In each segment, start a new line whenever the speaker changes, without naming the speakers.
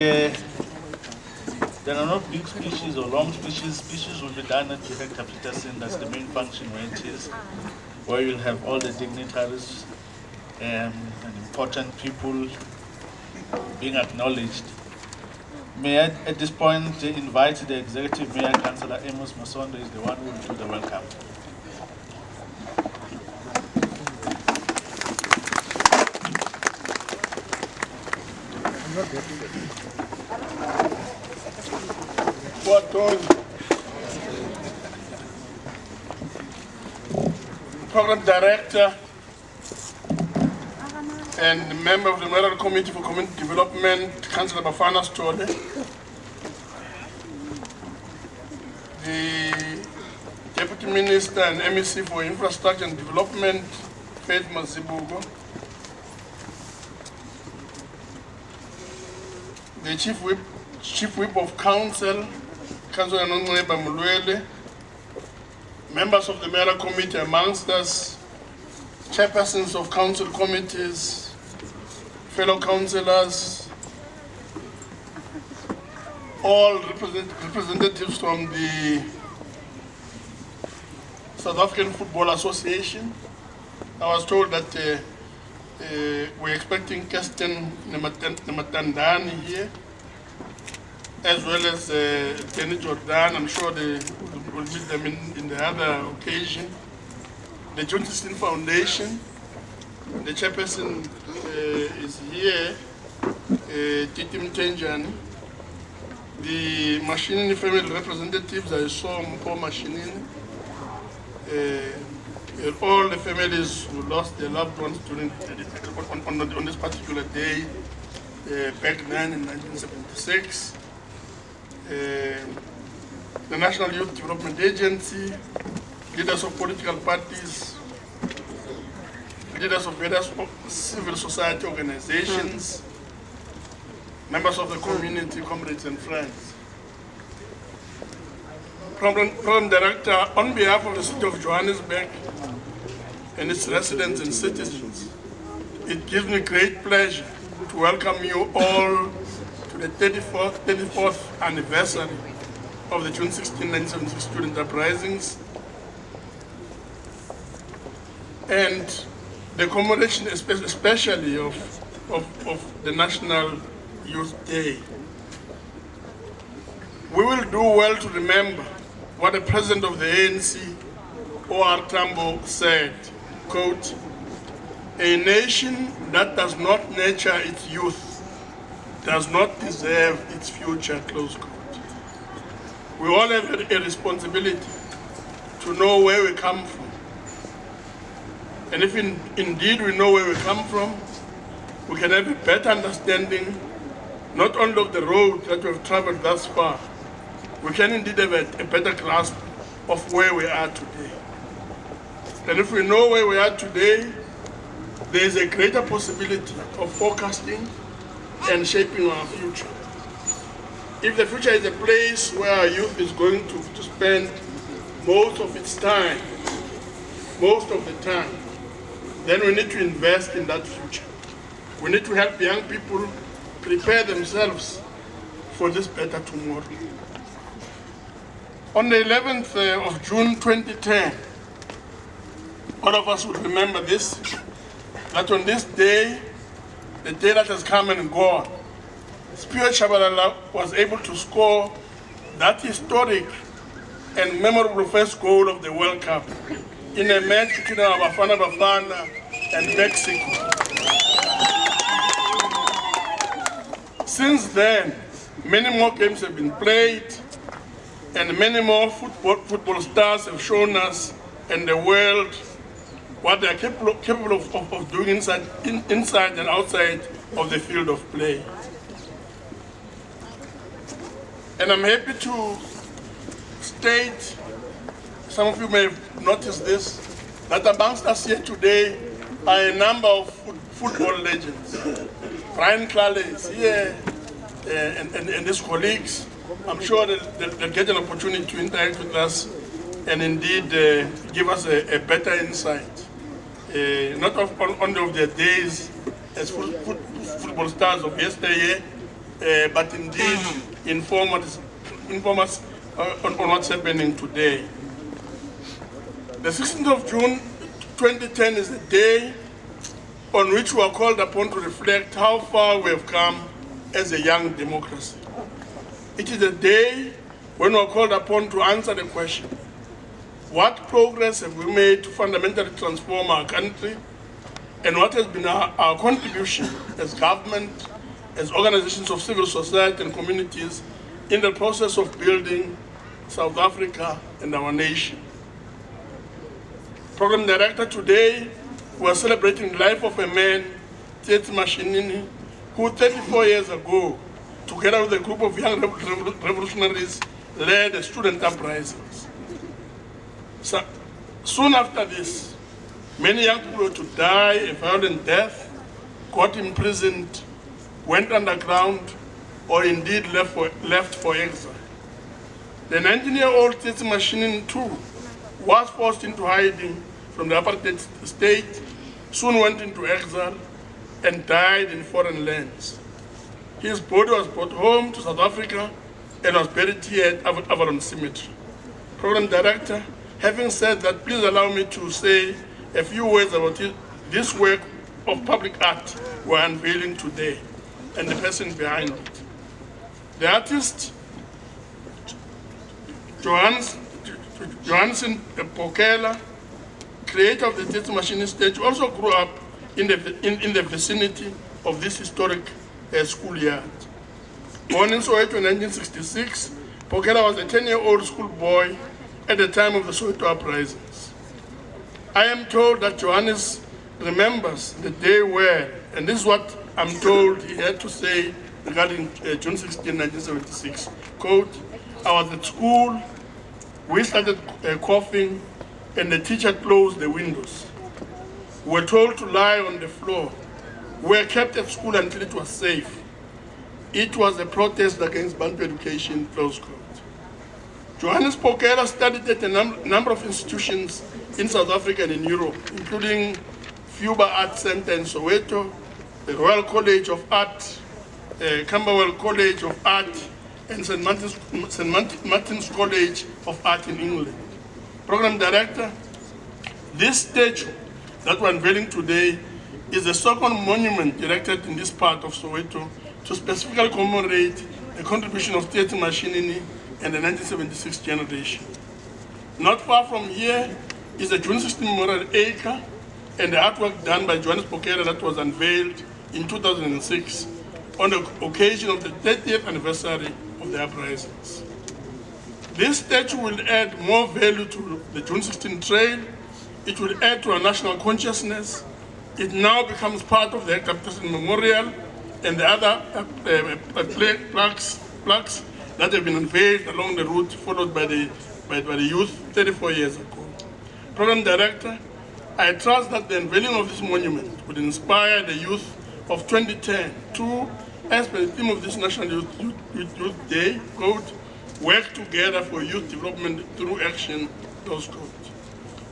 There are not big speeches or long speeches. Speeches will be done at Director Peterson. That's the main function where it is, where you'll have all the dignitaries and important people being acknowledged. May I, at this point, invite the Executive Mayor, Councillor Amos Masondo, is the one who will do the welcome.
Program Director and member of the Mayoral Committee for Community Development, Councillor Bafana Stole, the Deputy Minister and MEC for Infrastructure and Development, Faith Mazibugo, the Chief Whip of Council, Councillor Nongoneba Mulwele, members of the Mayoral Committee amongst us, chairpersons of council committees, fellow councillors, all representatives from the South African Football Association. I was told that we're expecting Kirsten Namatandani here, as well as Penny Jordan. I'm sure they will meet them in the other occasion. The June16 Foundation, the chairperson is here, Titi Mtenjani. The Mashinini family representatives, I saw Mpo Mashinini. All the families who lost their loved ones during on this particular day, back then in 1976. The National Youth Development Agency, leaders of political parties, leaders of various civil society organizations, members of the community, comrades and friends. Program Director, on behalf of the City of Johannesburg and its residents and citizens, it gives me great pleasure to welcome you all to the 34th anniversary of the June16 1976 student uprisings and the commemoration especially of the National Youth Day. We will do well to remember what the President of the ANC, O.R. Tambo, said, quote, "A nation that does not nurture its youth does not deserve its future," close quote. We all have a responsibility to know where we come from. And if indeed we know where we come from, we can have a better understanding, not only of the road that we have traveled thus far, we can indeed have a better grasp of where we are today. And if we know where we are today, there is a greater possibility of forecasting and shaping our future. If the future is a place where our youth is going to spend most of its time, most of the time, then we need to invest in that future. We need to help young people prepare themselves for this better tomorrow. On the 11th of June 2010, all of us will remember this, that on this day, the day that has come and gone, Spirit Shabalala was able to score that historic and memorable first goal of the World Cup in a match between our Bafana and Mexico. Since then, many more games have been played and many more football stars have shown us and the world what they are capable of doing inside and outside of the field of play. And I'm happy to state, some of you may have noticed this, that amongst us here today are a number of football legends. Brian Clale is here, and his colleagues. I'm sure they'll get an opportunity to interact with us and indeed give us a better insight, not only of their days as football stars of yesteryear, but indeed inform us on what's happening today. The 16th of June 2010 is the day on which we are called upon to reflect how far we have come as a young democracy. It is a day when we are called upon to answer the question, what progress have we made to fundamentally transform our country, and what has been our contribution as government, as organizations of civil society and communities in the process of building South Africa and our nation. Program Director, today we are celebrating the life of a man, Tete Mashinini, who 34 years ago, together with a group of young revolutionaries, led the student uprisings. So, soon after this, many young people were to die a violent death, got imprisoned, went underground, or indeed left for exile. The 19-year-old Tete Mashinini too was forced into hiding from the apartheid state, soon went into exile, and died in foreign lands. His body was brought home to South Africa and was buried here at Avalon Cemetery. Program Director, having said that, please allow me to say a few words about this work of public art we're unveiling today and the person behind it. The artist, June16 Pokela, creator of the Tete Mashinini statue, also grew up in the vicinity of this historic schoolyard. Born in Soweto in 1966, Pokela was a 10-year-old schoolboy at the time of the Soweto Uprisings. I am told that Johannes remembers the day well, and this is what I'm told he had to say regarding June 16, 1976. Quote, I was at school, we started coughing, and the teacher closed the windows. We were told to lie on the floor. We were kept at school until it was safe. It was a protest against Bantu education, close quote. Johannes Pokela studied at a number of institutions in South Africa and in Europe, including Fuba Art Center in Soweto, the Royal College of Art, Camberwell College of Art, and St. Martin's College of Art in England. Program Director, this statue that we're unveiling today is the second monument erected in this part of Soweto to specifically commemorate the contribution of Tete Mashinini and the 1976 generation. Not far from here is the June16 Memorial Acre and the artwork done by Johannes Pokela that was unveiled in 2006 on the occasion of the 30th anniversary of the uprisings. This statue will add more value to the June16 trail. It will add to our national consciousness. It now becomes part of the Hector Peterson Memorial and the other plaques that have been unveiled along the route followed by the youth 34 years ago. Program Director, I trust that the unveiling of this monument would inspire the youth of 2010 to, as per the theme of this National Youth Day, quote, work together for youth development through action, close quote.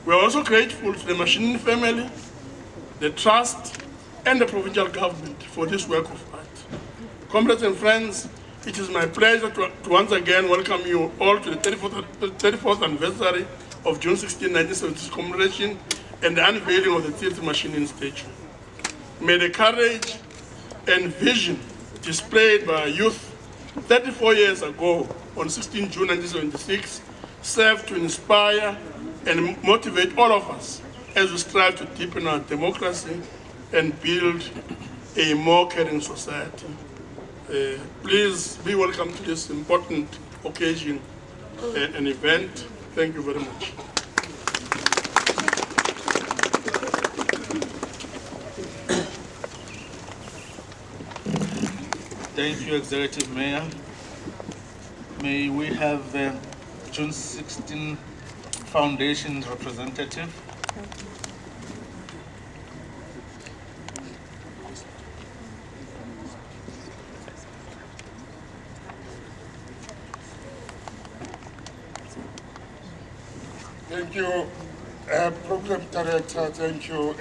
We are also grateful to the Mashinini family, the trust, and the provincial government for this work of art. Comrades and friends, it is my pleasure to once again welcome you all to the 34th anniversary of June16, 1976 commemoration and the unveiling of the Tete Mashinini statue. May the courage and vision displayed by our youth 34 years ago on 16 June 1976 serve to inspire and motivate all of us as we strive to deepen our democracy and build a more caring society. Please be welcome to this important occasion and event. Thank you very much.
Thank you, Executive Mayor. May we have June16 Foundation representative.
Thank you, Program Director. Thank you.